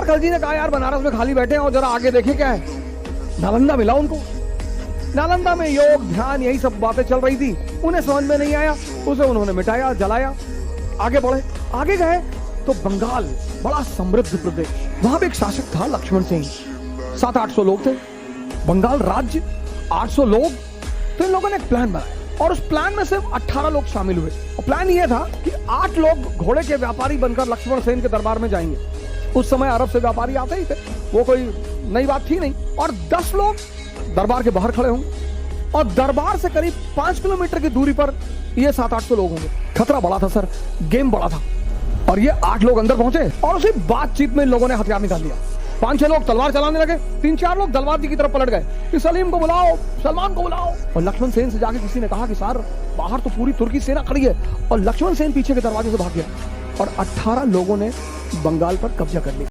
यार खलजी ने कहा यार बनारस में खाली बैठे हैं और जरा आगे देखें क्या है। नालंदा मिला उनको। नालंदा में योग ध्यान यही सब बातें चल रही थी। उन्हें समझ में नहीं आया, उसे उन्होंने मिटाया, जलाया। आगे बढ़े, आगे गए तो बंगाल बड़ा समृद्ध प्रदेश, वहां भी एक शासक था लक्ष्मण सिंह। 700-800 लोग थे, बंगाल राज्य 800 लोग। तो इन लोगों ने एक प्लान बनाया और उस प्लान में सिर्फ 18 लोग शामिल हुए। और प्लान ये था कि 8 लोग घोड़े के व्यापारी बनकर लक्ष्मण सेन के दरबार में जाएंगे। उस समय अरब से व्यापारी आते ही थे, वो कोई नई बात थी नहीं। और 10 लोग दरबार के बाहर खड़े होंगे और दरबार से करीब 5 किलोमीटर की दूरी पर ये 700-800 लोग होंगे। खतरा बड़ा था सर, गेम बड़ा था। और ये 8 लोग अंदर पहुंचे और उसी बातचीत में इन लोगों ने हथियार निकाल लिया। 5-6 लोग तलवार चलाने लगे, 3-4 लोग तलवार की तरफ पलट गए कि सलीम को बुलाओ, सलमान को बुलाओ। और लक्ष्मण सेन से जाके किसी ने कहा कि सर बाहर तो पूरी तुर्की सेना खड़ी है। और लक्ष्मण सेन पीछे के दरवाजे से भाग गया और 18 लोगों ने बंगाल पर कब्जा कर लिया।